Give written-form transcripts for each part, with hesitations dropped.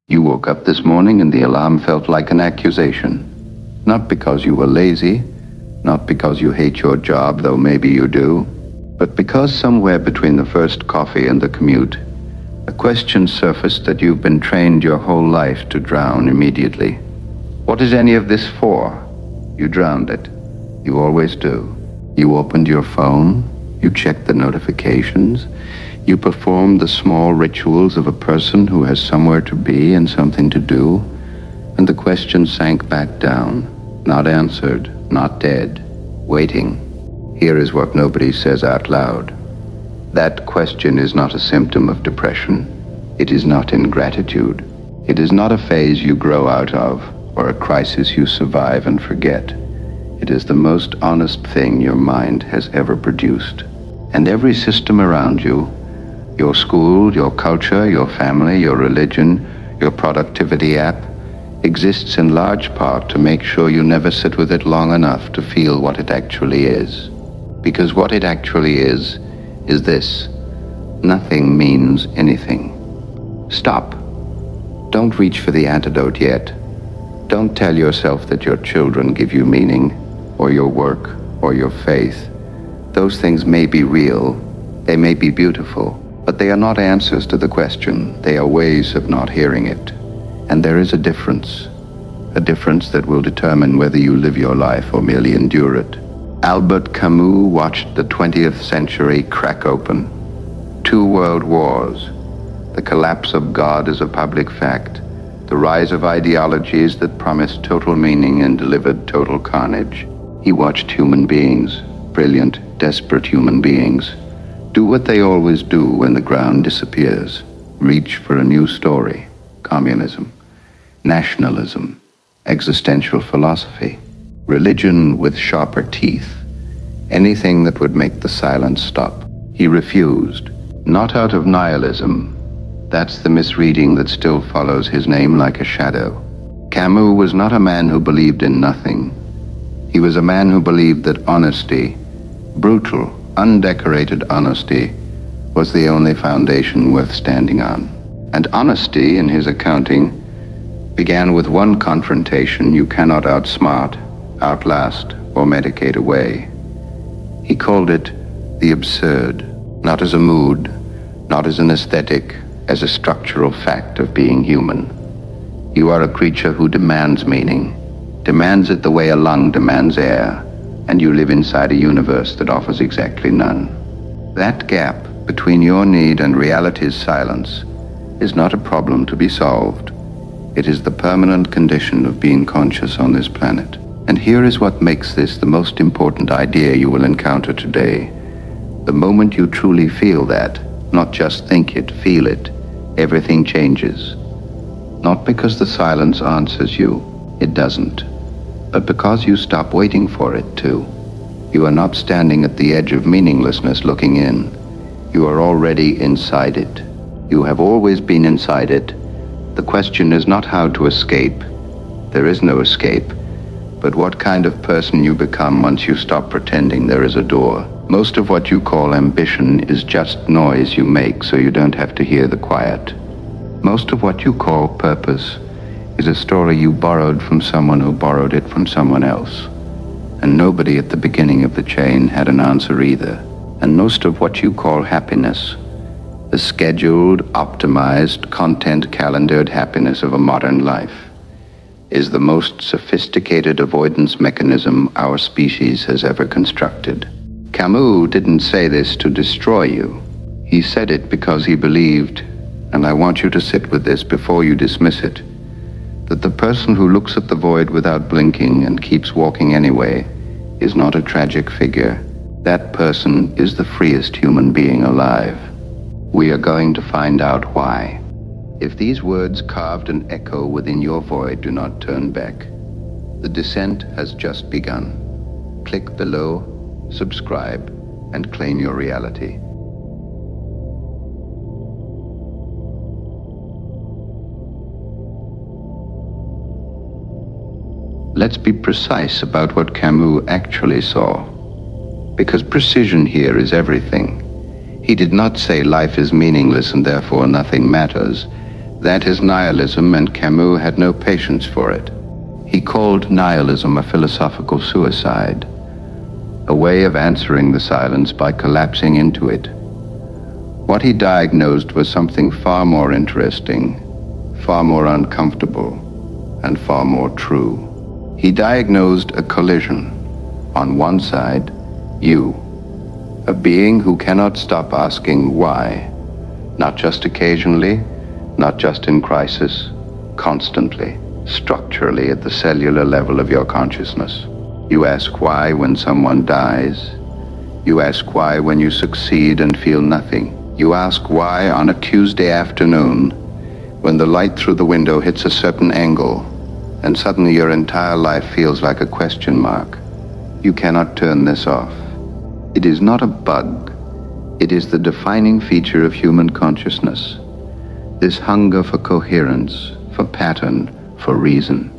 You woke up this morning and the alarm felt like an accusation. Not because you were lazy, not because you hate your job, though maybe you do, but because somewhere between the first coffee and the commute, a question surfaced that you've been trained your whole life to drown immediately. What is any of this for? You drowned it. You always do. You opened your phone, you checked the notifications, you performed the small rituals of a person who has somewhere to be and something to do, and the question sank back down, not answered, not dead, waiting. Here is what nobody says out loud. That question is not a symptom of depression. It is not ingratitude. It is not a phase you grow out of or a crisis you survive and forget. It is the most honest thing your mind has ever produced. And every system around you, your school, your culture, your family, your religion, your productivity app, exists in large part to make sure you never sit with it long enough to feel what it actually is. Because what it actually is this: nothing means anything. Stop. Don't reach for the antidote yet. Don't tell yourself that your children give you meaning, or your work, or your faith. Those things may be real, they may be beautiful, but they are not answers to the question. They are ways of not hearing it. And there is a difference that will determine whether you live your life or merely endure it. Albert Camus watched the 20th century crack open. 2 world wars, the collapse of God as a public fact, the rise of ideologies that promised total meaning and delivered total carnage. He watched human beings, brilliant, desperate human beings, do what they always do when the ground disappears. Reach for a new story: communism, nationalism, existential philosophy, religion with sharper teeth, anything that would make the silence stop. He refused, not out of nihilism. That's the misreading that still follows his name like a shadow. Camus was not a man who believed in nothing. He was a man who believed that honesty, brutal, undecorated honesty, was the only foundation worth standing on. And honesty, in his accounting, began with one confrontation you cannot outsmart, outlast, or medicate away. He called it the absurd, not as a mood, not as an aesthetic, as a structural fact of being human. You are a creature who demands meaning, demands it the way a lung demands air, and you live inside a universe that offers exactly none. That gap between your need and reality's silence is not a problem to be solved. It is the permanent condition of being conscious on this planet. And here is what makes this the most important idea you will encounter today. The moment you truly feel that, not just think it, feel it, everything changes. Not because the silence answers you, it doesn't, but because you stop waiting for it to. You are not standing at the edge of meaninglessness looking in. You are already inside it. You have always been inside it. The question is not how to escape. There is no escape, but what kind of person you become once you stop pretending there is a door. Most of what you call ambition is just noise you make so you don't have to hear the quiet. Most of what you call purpose is a story you borrowed from someone who borrowed it from someone else. And nobody at the beginning of the chain had an answer either. And most of what you call happiness, the scheduled, optimized, content-calendared happiness of a modern life, is the most sophisticated avoidance mechanism our species has ever constructed. Camus didn't say this to destroy you. He said it because he believed, and I want you to sit with this before you dismiss it, that the person who looks at the void without blinking and keeps walking anyway is not a tragic figure. That person is the freest human being alive. We are going to find out why. If these words carved an echo within your void do not turn back, the descent has just begun. Click below, subscribe, and claim your reality. Let's be precise about what Camus actually saw, because precision here is everything. He did not say life is meaningless and therefore nothing matters, That is nihilism, and Camus had no patience for it. He called nihilism a philosophical suicide, a way of answering the silence by collapsing into it. What he diagnosed was something far more interesting, far more uncomfortable, and far more true. He diagnosed a collision. On one side, you, a being who cannot stop asking why, not just occasionally, not just in crisis, constantly, structurally at the cellular level of your consciousness. You ask why when someone dies. You ask why when you succeed and feel nothing. You ask why on a Tuesday afternoon when the light through the window hits a certain angle and suddenly your entire life feels like a question mark. You cannot turn this off. It is not a bug. It is the defining feature of human consciousness. This hunger for coherence, for pattern, for reason.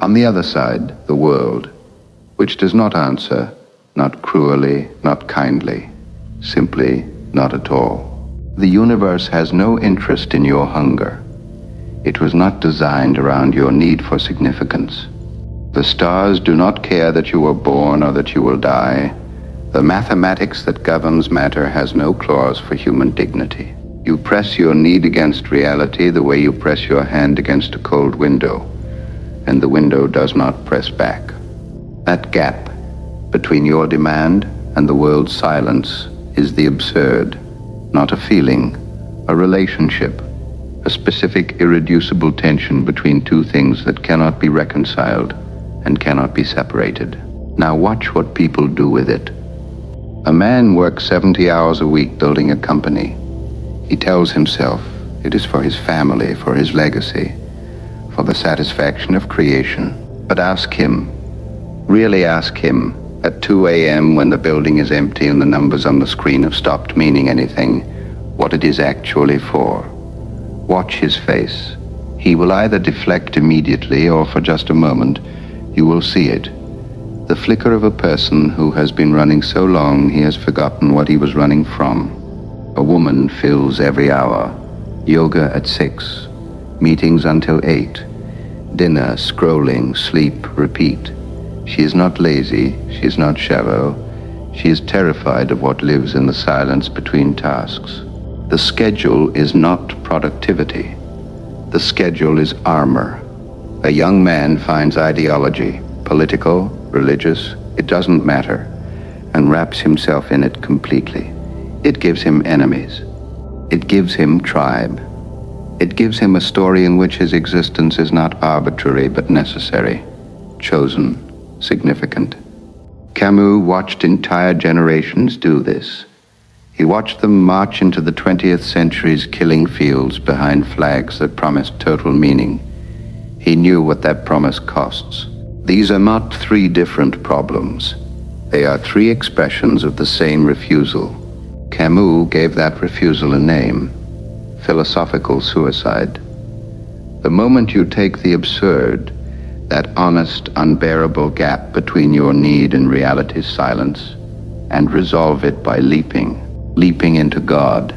On the other side, the world, which does not answer, not cruelly, not kindly, simply not at all. The universe has no interest in your hunger. It was not designed around your need for significance. The stars do not care that you were born or that you will die. The mathematics that governs matter has no clause for human dignity. You press your need against reality the way you press your hand against a cold window, and the window does not press back. That gap between your demand and the world's silence is the absurd, not a feeling, a relationship, a specific irreducible tension between two things that cannot be reconciled and cannot be separated. Now watch what people do with it. A man works 70 hours a week building a company. He tells himself it is for his family, for his legacy, for the satisfaction of creation. But ask him, really ask him, at 2 a.m. when the building is empty and the numbers on the screen have stopped meaning anything, what it is actually for. Watch his face. He will either deflect immediately or for just a moment, you will see it. The flicker of a person who has been running so long he has forgotten what he was running from. A woman fills every hour. Yoga at 6. Meetings until 8. Dinner, scrolling, sleep, repeat. She is not lazy. She is not shallow. She is terrified of what lives in the silence between tasks. The schedule is not productivity. The schedule is armor. A young man finds ideology, political, religious, it doesn't matter, and wraps himself in it completely. It gives him enemies. It gives him tribe. It gives him a story in which his existence is not arbitrary but necessary, chosen, significant. Camus watched entire generations do this. He watched them march into the 20th century's killing fields behind flags that promised total meaning. He knew what that promise costs. These are not three different problems. They are three expressions of the same refusal. Camus gave that refusal a name: philosophical suicide. The moment you take the absurd, that honest, unbearable gap between your need and reality's silence, and resolve it by leaping into God,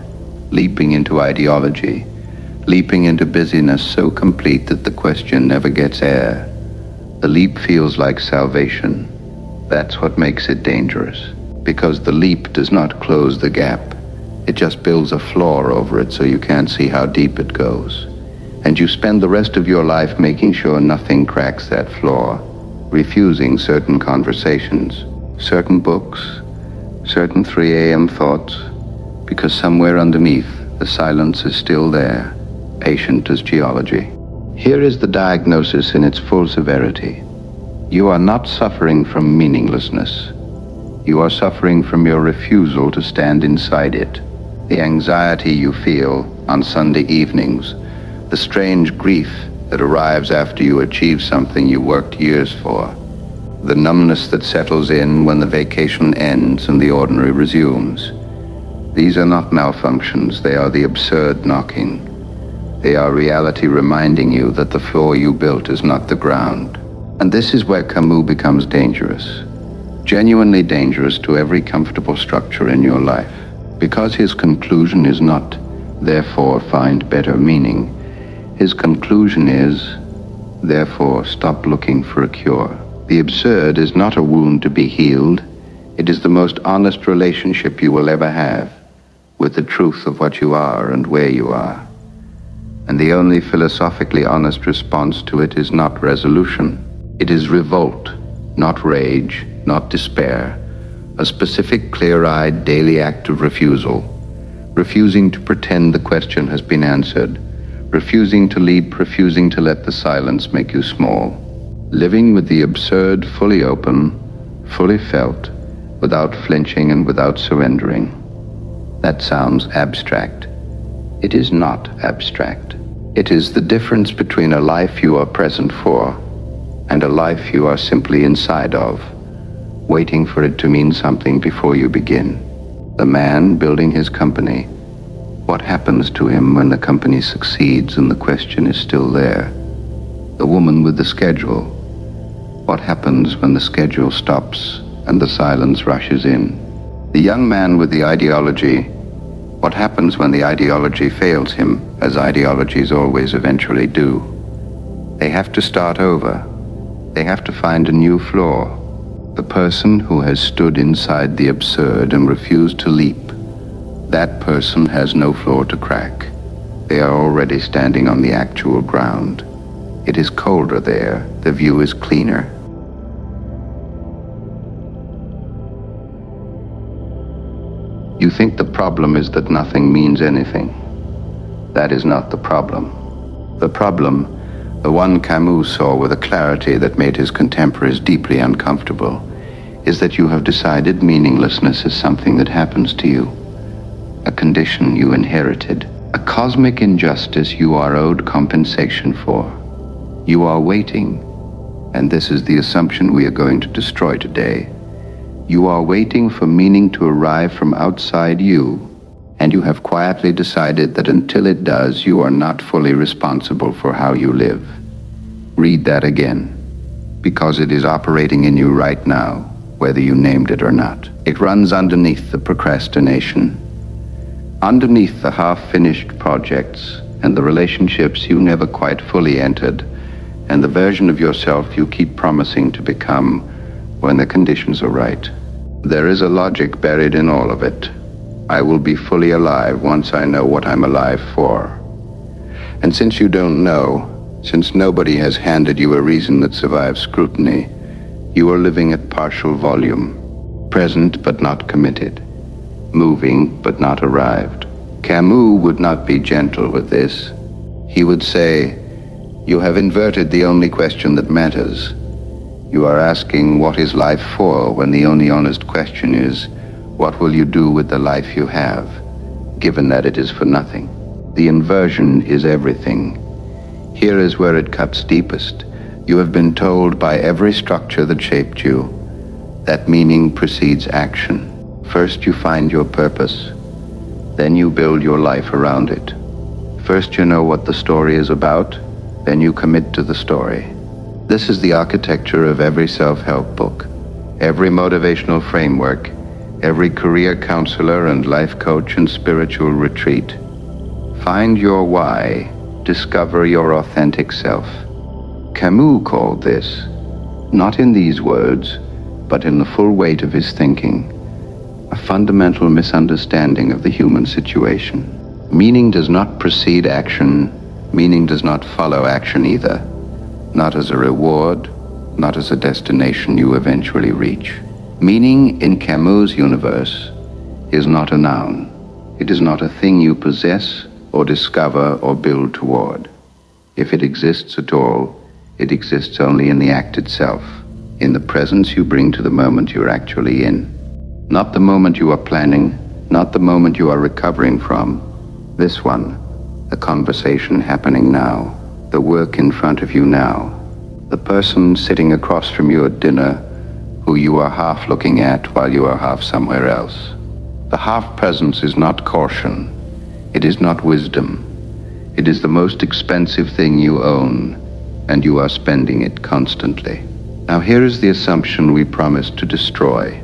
leaping into ideology, leaping into busyness so complete that the question never gets air, the leap feels like salvation. That's what makes it dangerous. Because the leap does not close the gap. It just builds a floor over it so you can't see how deep it goes. And you spend the rest of your life making sure nothing cracks that floor, refusing certain conversations, certain books, certain 3 a.m. thoughts, because somewhere underneath, the silence is still there, patient as geology. Here is the diagnosis in its full severity. You are not suffering from meaninglessness. You are suffering from your refusal to stand inside it. The anxiety you feel on Sunday evenings, the strange grief that arrives after you achieve something you worked years for, the numbness that settles in when the vacation ends and the ordinary resumes. These are not malfunctions, they are the absurd knocking. They are reality reminding you that the floor you built is not the ground. And this is where Camus becomes dangerous. Genuinely dangerous to every comfortable structure in your life. Because his conclusion is not, therefore find better meaning. His conclusion is, therefore, stop looking for a cure. The absurd is not a wound to be healed. It is the most honest relationship you will ever have with the truth of what you are and where you are. And the only philosophically honest response to it is not resolution. It is revolt, not rage, not despair, a specific, clear-eyed, daily act of refusal, refusing to pretend the question has been answered, refusing to leap, refusing to let the silence make you small, living with the absurd fully open, fully felt, without flinching and without surrendering. That sounds abstract. It is not abstract. It is the difference between a life you are present for and a life you are simply inside of, waiting for it to mean something before you begin. The man building his company, what happens to him when the company succeeds and the question is still there? The woman with the schedule, what happens when the schedule stops and the silence rushes in? The young man with the ideology, what happens when the ideology fails him, as ideologies always eventually do? They have to start over. They have to find a new floor. The person who has stood inside the absurd and refused to leap, that person has no floor to crack. They are already standing on the actual ground. It is colder there. The view is cleaner. You think the problem is that nothing means anything. That is not the problem. The problem, the one Camus saw with a clarity that made his contemporaries deeply uncomfortable, is that you have decided meaninglessness is something that happens to you, a condition you inherited, a cosmic injustice you are owed compensation for. You are waiting, and this is the assumption we are going to destroy today. You are waiting for meaning to arrive from outside you, and you have quietly decided that until it does, you are not fully responsible for how you live. Read that again, because it is operating in you right now, whether you named it or not. It runs underneath the procrastination, underneath the half-finished projects and the relationships you never quite fully entered, and the version of yourself you keep promising to become when the conditions are right. There is a logic buried in all of it. I will be fully alive once I know what I'm alive for. And since you don't know, since nobody has handed you a reason that survives scrutiny, you are living at partial volume, present but not committed, moving but not arrived. Camus would not be gentle with this. He would say, you have inverted the only question that matters. You are asking what is life for, when the only honest question is, what will you do with the life you have, given that it is for nothing? The inversion is everything. Here is where it cuts deepest. You have been told by every structure that shaped you that meaning precedes action. First you find your purpose, then you build your life around it. First you know what the story is about, then you commit to the story. This is the architecture of every self-help book, every motivational framework, every career counselor and life coach and spiritual retreat. Find your why, discover your authentic self. Camus called this, not in these words, but in the full weight of his thinking, a fundamental misunderstanding of the human situation. Meaning does not precede action, meaning does not follow action either. Not as a reward, not as a destination you eventually reach. Meaning in Camus' universe is not a noun. It is not a thing you possess or discover or build toward. If it exists at all, it exists only in the act itself, in the presence you bring to the moment you're actually in. Not the moment you are planning, not the moment you are recovering from. This one, the conversation happening now. The work in front of you now, the person sitting across from you at dinner who you are half looking at while you are half somewhere else. The half presence is not caution, it is not wisdom, it is the most expensive thing you own, and you are spending it constantly. Now here is the assumption we promised to destroy.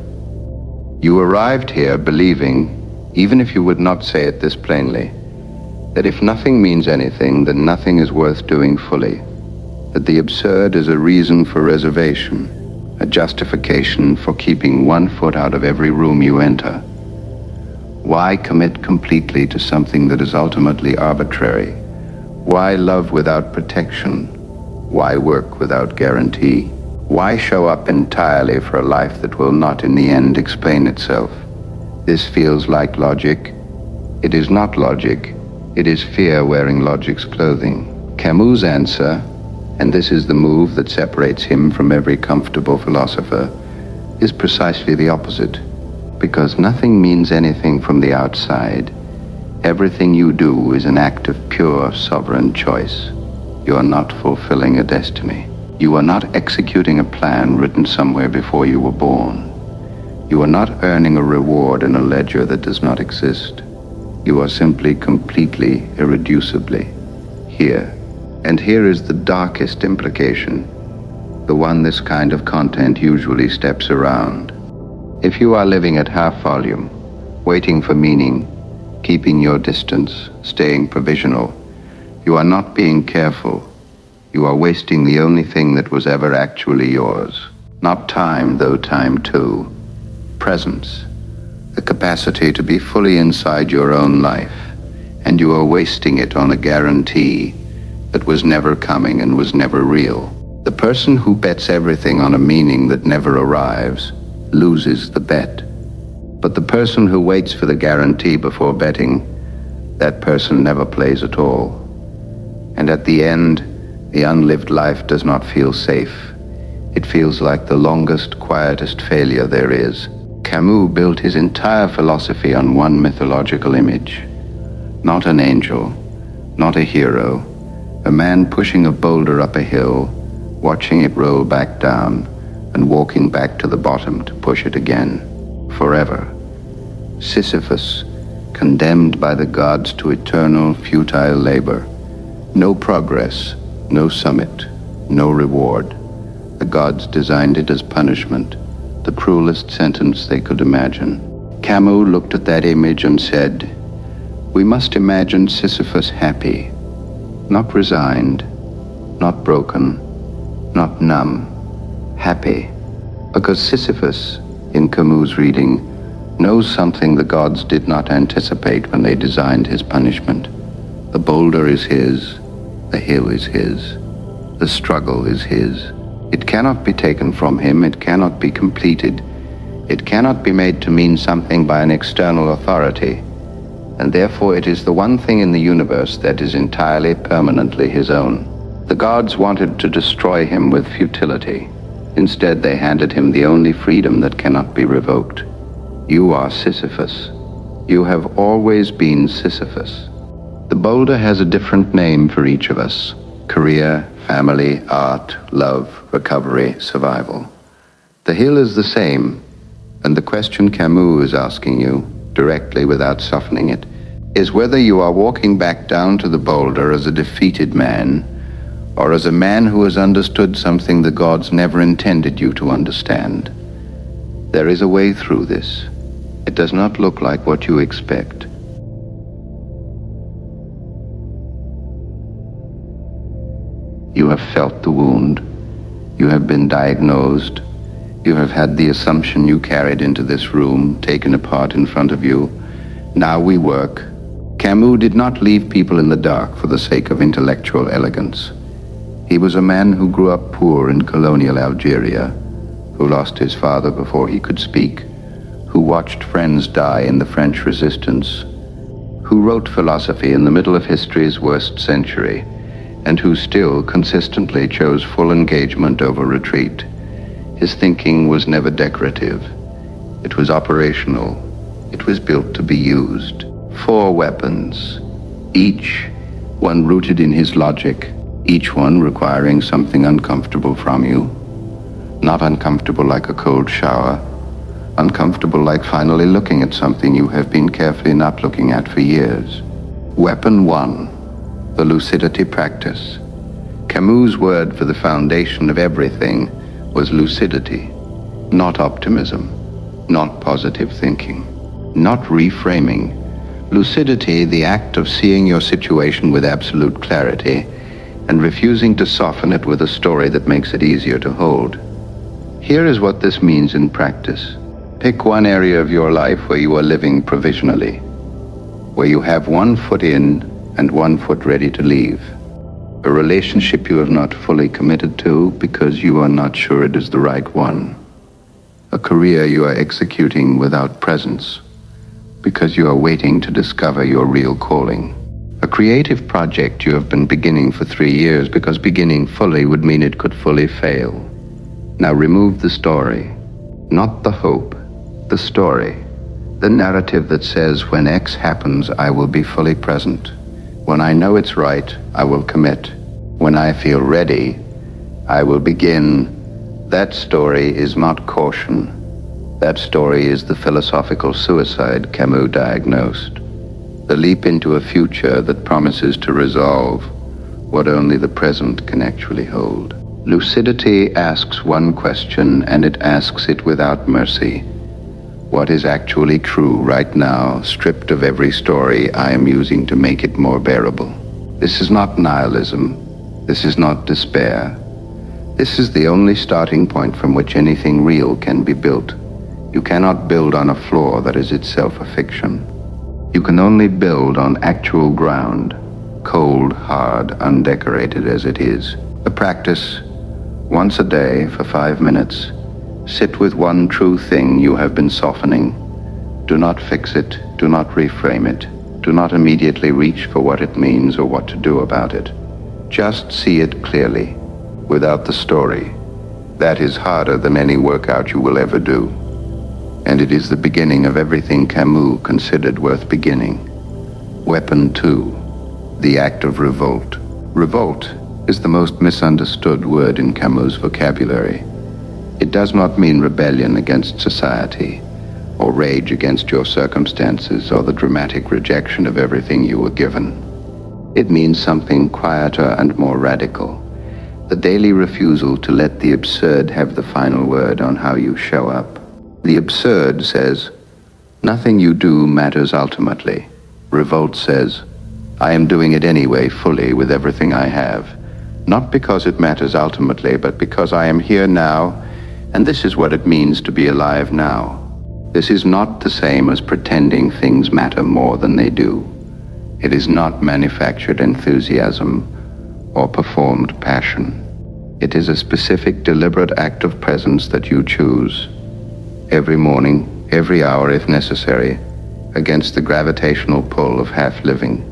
You arrived here believing, even if you would not say it this plainly, That if nothing means anything, then nothing is worth doing fully. That the absurd is a reason for reservation, a justification for keeping one foot out of every room you enter. Why commit completely to something that is ultimately arbitrary? Why love without protection? Why work without guarantee? Why show up entirely for a life that will not in the end explain itself? This feels like logic. It is not logic. It is fear wearing logic's clothing. Camus' answer, and this is the move that separates him from every comfortable philosopher, is precisely the opposite. Because nothing means anything from the outside, everything you do is an act of pure, sovereign choice. You are not fulfilling a destiny. You are not executing a plan written somewhere before you were born. You are not earning a reward in a ledger that does not exist. You are simply, completely, irreducibly here. And here is the darkest implication, the one this kind of content usually steps around. If you are living at half volume, waiting for meaning, keeping your distance, staying provisional, you are not being careful. You are wasting the only thing that was ever actually yours. Not time, though time too. Presence. The capacity to be fully inside your own life. And you are wasting it on a guarantee that was never coming and was never real. The person who bets everything on a meaning that never arrives loses the bet. But the person who waits for the guarantee before betting, that person never plays at all. And at the end, the unlived life does not feel safe. It feels like the longest, quietest failure there is. Camus built his entire philosophy on one mythological image. Not an angel, not a hero, a man pushing a boulder up a hill, watching it roll back down, and walking back to the bottom to push it again, forever. Sisyphus, condemned by the gods to eternal, futile labor. No progress, no summit, no reward. The gods designed it as punishment, the cruelest sentence they could imagine. Camus looked at that image and said, "We must imagine Sisyphus happy, not resigned, not broken, not numb, happy." Because Sisyphus, in Camus' reading, knows something the gods did not anticipate when they designed his punishment. The boulder is his, the hill is his, the struggle is his. It cannot be taken from him, it cannot be completed, it cannot be made to mean something by an external authority, and therefore it is the one thing in the universe that is entirely, permanently his own. The gods wanted to destroy him with futility. Instead, they handed him the only freedom that cannot be revoked. You are Sisyphus. You have always been Sisyphus. The boulder has a different name for each of us. Career, family, art, love, recovery, survival. The hill is the same, and the question Camus is asking you, directly without softening it, is whether you are walking back down to the boulder as a defeated man, or as a man who has understood something the gods never intended you to understand. There is a way through this. It does not look like what you expect. You have felt the wound. You have been diagnosed. You have had the assumption you carried into this room taken apart in front of you. Now we work. Camus did not leave people in the dark for the sake of intellectual elegance. He was a man who grew up poor in colonial Algeria, who lost his father before he could speak, who watched friends die in the French Resistance, who wrote philosophy in the middle of history's worst century, and who still consistently chose full engagement over retreat. His thinking was never decorative. It was operational. It was built to be used. 4 weapons, each one rooted in his logic, each one requiring something uncomfortable from you. Not uncomfortable like a cold shower, uncomfortable like finally looking at something you have been carefully not looking at for years. Weapon 1, the lucidity practice. Camus' word for the foundation of everything was lucidity, not optimism, not positive thinking, not reframing. Lucidity, the act of seeing your situation with absolute clarity and refusing to soften it with a story that makes it easier to hold. Here is what this means in practice. Pick one area of your life where you are living provisionally, where you have 1 foot in and 1 foot ready to leave. A relationship you have not fully committed to because you are not sure it is the right one. A career you are executing without presence because you are waiting to discover your real calling. A creative project you have been beginning for 3 years because beginning fully would mean it could fully fail. Now remove the story, not the hope, the story, the narrative that says when X happens, I will be fully present. When I know it's right, I will commit. When I feel ready, I will begin. That story is not caution. That story is the philosophical suicide Camus diagnosed. The leap into a future that promises to resolve what only the present can actually hold. Lucidity asks one question, and it asks it without mercy. What is actually true right now, stripped of every story I am using to make it more bearable? This is not nihilism. This is not despair. This is the only starting point from which anything real can be built. You cannot build on a floor that is itself a fiction. You can only build on actual ground, cold, hard, undecorated as it is. A practice, once a day for 5 minutes. Sit with one true thing you have been softening. Do not fix it, do not reframe it. Do not immediately reach for what it means or what to do about it. Just see it clearly, without the story. That is harder than any workout you will ever do. And it is the beginning of everything Camus considered worth beginning. Weapon 2, the act of revolt. Revolt is the most misunderstood word in Camus' vocabulary. It does not mean rebellion against society, or rage against your circumstances, or the dramatic rejection of everything you were given. It means something quieter and more radical. The daily refusal to let the absurd have the final word on how you show up. The absurd says, nothing you do matters ultimately. Revolt says, I am doing it anyway, fully, with everything I have. Not because it matters ultimately, but because I am here now, and this is what it means to be alive now. This is not the same as pretending things matter more than they do. It is not manufactured enthusiasm or performed passion. It is a specific, deliberate act of presence that you choose. Every morning, every hour if necessary, against the gravitational pull of half-living.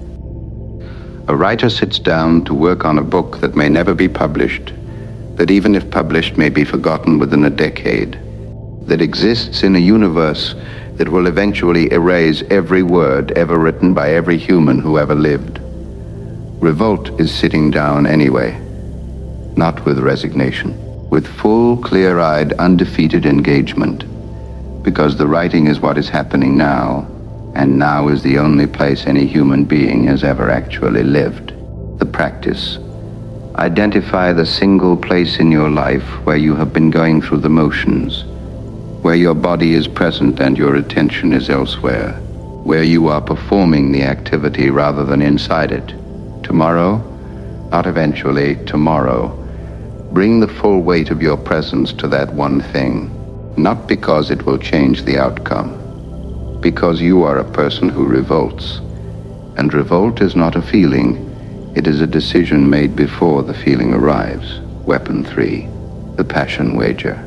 A writer sits down to work on a book that may never be published, that even if published may be forgotten within a decade, that exists in a universe that will eventually erase every word ever written by every human who ever lived. Revolt is sitting down anyway, not with resignation, with full, clear-eyed, undefeated engagement, because the writing is what is happening now, and now is the only place any human being has ever actually lived. The practice. Identify the single place in your life where you have been going through the motions, where your body is present and your attention is elsewhere, where you are performing the activity rather than inside it. Tomorrow, not eventually, tomorrow, bring the full weight of your presence to that one thing. Not because it will change the outcome, because you are a person who revolts. And revolt is not a feeling, it is a decision made before the feeling arrives. Weapon 3, the passion wager.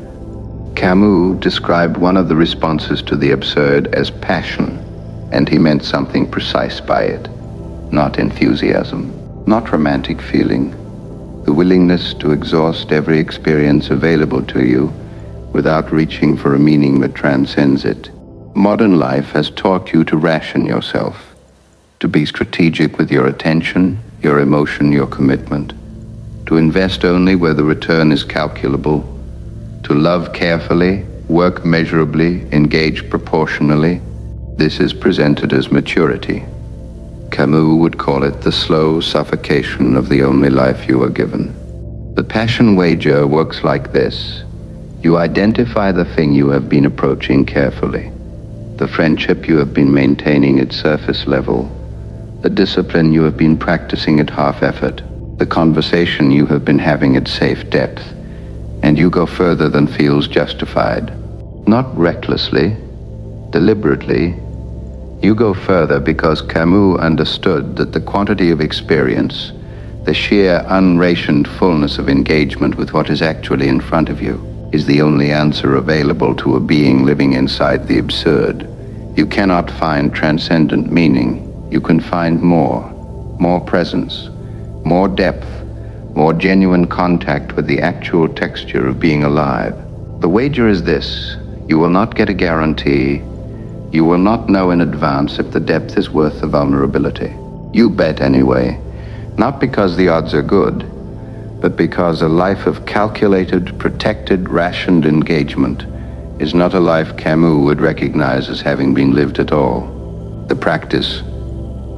Camus described one of the responses to the absurd as passion, and he meant something precise by it. Not enthusiasm, not romantic feeling, the willingness to exhaust every experience available to you without reaching for a meaning that transcends it. Modern life has taught you to ration yourself, to be strategic with your attention, your emotion, your commitment, to invest only where the return is calculable, to love carefully, work measurably, engage proportionally. This is presented as maturity. Camus would call it the slow suffocation of the only life you are given. The passion wager works like this. You identify the thing you have been approaching carefully. the friendship you have been maintaining at surface level, the discipline you have been practicing at half effort, the conversation you have been having at safe depth, and you go further than feels justified. Not recklessly, deliberately. You go further because Camus understood that the quantity of experience, the sheer unrationed fullness of engagement with what is actually in front of you, is the only answer available to a being living inside the absurd. You cannot find transcendent meaning. You can find more presence, more depth, more genuine contact with the actual texture of being alive. The wager is this: you will not get a guarantee. You will not know in advance if the depth is worth the vulnerability. You bet anyway, not because the odds are good, but because a life of calculated, protected, rationed engagement is not a life Camus would recognize as having been lived at all. The practice.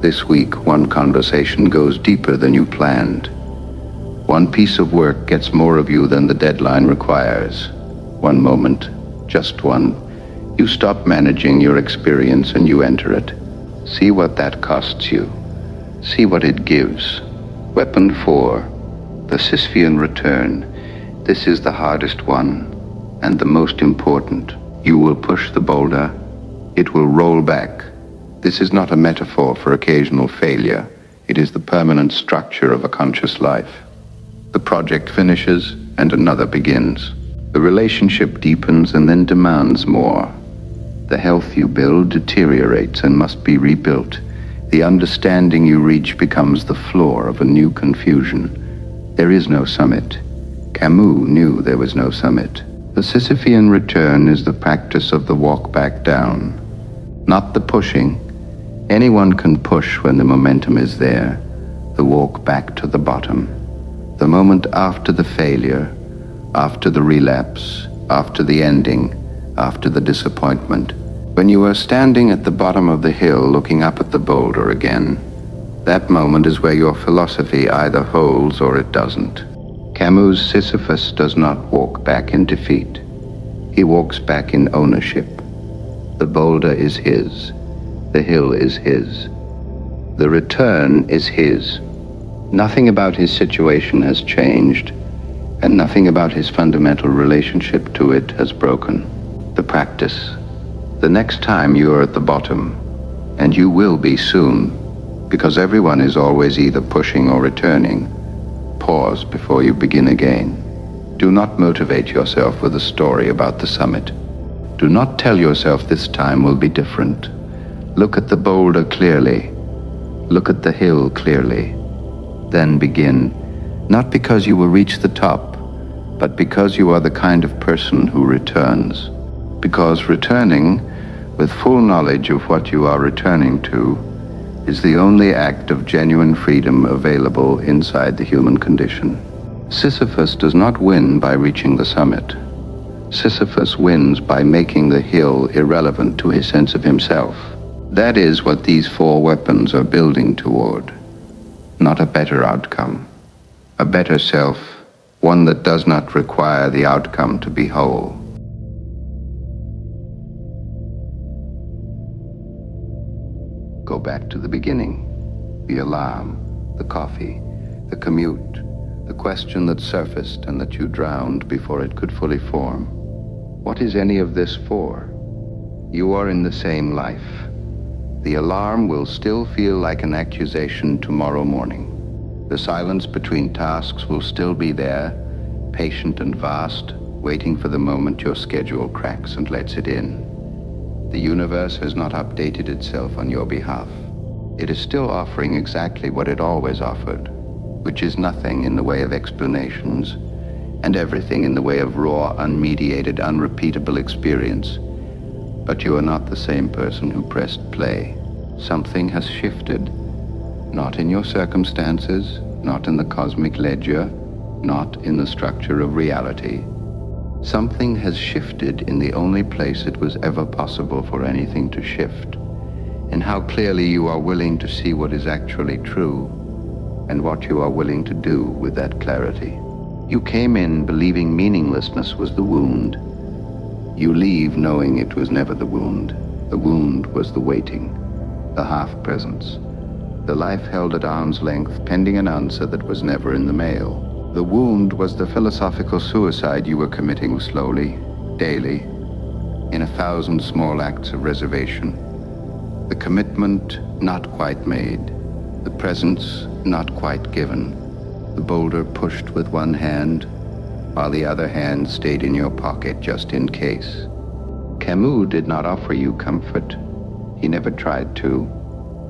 This week, one conversation goes deeper than you planned. One piece of work gets more of you than the deadline requires. One moment, just one. You stop managing your experience and you enter it. See what that costs you. See what it gives. Weapon 4, the Sisyphian return. This is the hardest one, and the most important. You will push the boulder. It will roll back. This is not a metaphor for occasional failure. It is the permanent structure of a conscious life. The project finishes and another begins. The relationship deepens and then demands more. The health you build deteriorates and must be rebuilt. The understanding you reach becomes the floor of a new confusion. There is no summit. Camus knew there was no summit. The Sisyphean return is the practice of the walk back down, not the pushing. Anyone can push when the momentum is there. The walk back to the bottom. The moment after the failure, after the relapse, after the ending, after the disappointment. When you are standing at the bottom of the hill looking up at the boulder again, that moment is where your philosophy either holds or it doesn't. Camus' Sisyphus does not walk back in defeat. He walks back in ownership. The boulder is his. The hill is his. The return is his. Nothing about his situation has changed, and nothing about his fundamental relationship to it has broken. The practice. The next time you are at the bottom, and you will be soon, because everyone is always either pushing or returning, pause before you begin again. Do not motivate yourself with a story about the summit. Do not tell yourself this time will be different. Look at the boulder clearly. Look at the hill clearly. Then begin, not because you will reach the top, but because you are the kind of person who returns. Because returning, with full knowledge of what you are returning to, is the only act of genuine freedom available inside the human condition. Sisyphus does not win by reaching the summit. Sisyphus wins by making the hill irrelevant to his sense of himself. That is what these 4 weapons are building toward. Not a better outcome. A better self, one that does not require the outcome to be whole. Go back to the beginning. The alarm, the coffee, the commute, the question that surfaced and that you drowned before it could fully form. What is any of this for? You are in the same life. The alarm will still feel like an accusation tomorrow morning. The silence between tasks will still be there, patient and vast, waiting for the moment your schedule cracks and lets it in. The universe has not updated itself on your behalf. It is still offering exactly what it always offered, which is nothing in the way of explanations, and everything in the way of raw, unmediated, unrepeatable experience. But you are not the same person who pressed play. Something has shifted, not in your circumstances, not in the cosmic ledger, not in the structure of reality. Something has shifted in the only place it was ever possible for anything to shift, in how clearly you are willing to see what is actually true, and what you are willing to do with that clarity. You came in believing meaninglessness was the wound. You leave knowing it was never the wound. The wound was the waiting, the half-presence, the life held at arm's length pending an answer that was never in the mail. The wound was the philosophical suicide you were committing slowly, daily, in 1,000 small acts of reservation. The commitment not quite made, the presence not quite given, the boulder pushed with one hand, while the other hand stayed in your pocket just in case. Camus did not offer you comfort. He never tried to.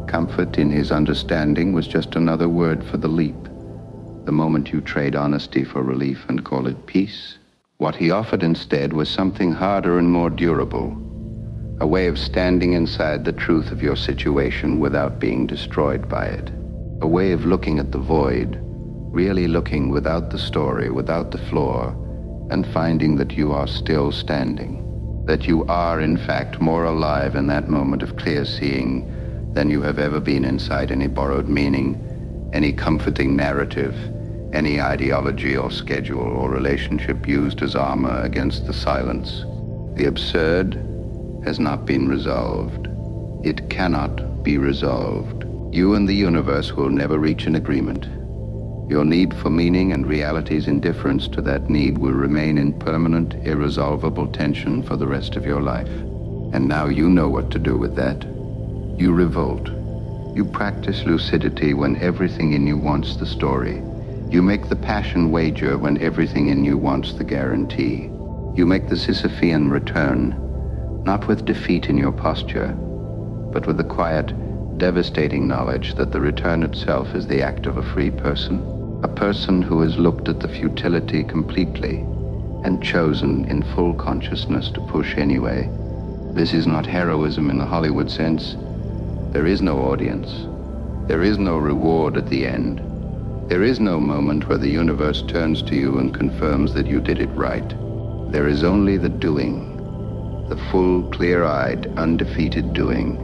Comfort in his understanding was just another word for the leap, the moment you trade honesty for relief and call it peace. What he offered instead was something harder and more durable, a way of standing inside the truth of your situation without being destroyed by it, a way of looking at the void, really looking without the story, without the floor, and finding that you are still standing, that you are in fact more alive in that moment of clear seeing than you have ever been inside any borrowed meaning, any comforting narrative, any ideology or schedule or relationship used as armor against the silence. The absurd has not been resolved. It cannot be resolved. You and the universe will never reach an agreement. Your need for meaning and reality's indifference to that need will remain in permanent, irresolvable tension for the rest of your life. And now you know what to do with that. You revolt. You practice lucidity when everything in you wants the story. You make the passion wager when everything in you wants the guarantee. You make the Sisyphian return, not with defeat in your posture, but with the quiet, devastating knowledge that the return itself is the act of a free person, a person who has looked at the futility completely and chosen in full consciousness to push anyway. This is not heroism in the Hollywood sense. There is no audience. There is no reward at the end. There is no moment where the universe turns to you and confirms that you did it right. There is only the doing, the full, clear-eyed, undefeated doing,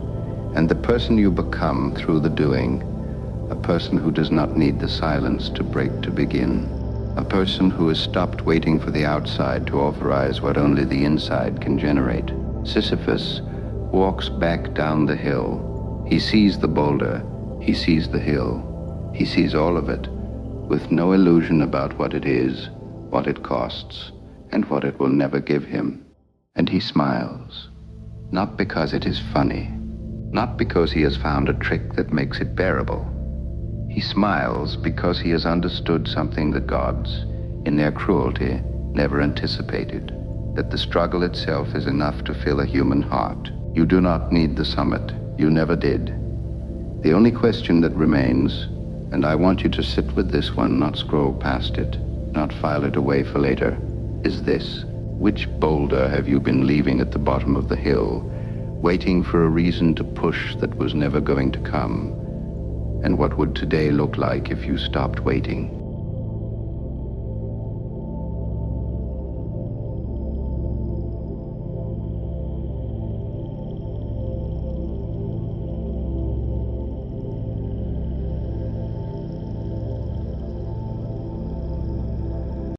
and the person you become through the doing, a person who does not need the silence to break to begin, a person who has stopped waiting for the outside to authorize what only the inside can generate. Sisyphus walks back down the hill. He sees the boulder, he sees the hill, he sees all of it, with no illusion about what it is, what it costs, and what it will never give him. And he smiles, not because it is funny, not because he has found a trick that makes it bearable. He smiles because he has understood something the gods, in their cruelty, never anticipated, that the struggle itself is enough to fill a human heart. You do not need the summit. You never did. The only question that remains, and I want you to sit with this one, not scroll past it, not file it away for later, is this. Which boulder have you been leaving at the bottom of the hill, waiting for a reason to push that was never going to come? And what would today look like if you stopped waiting?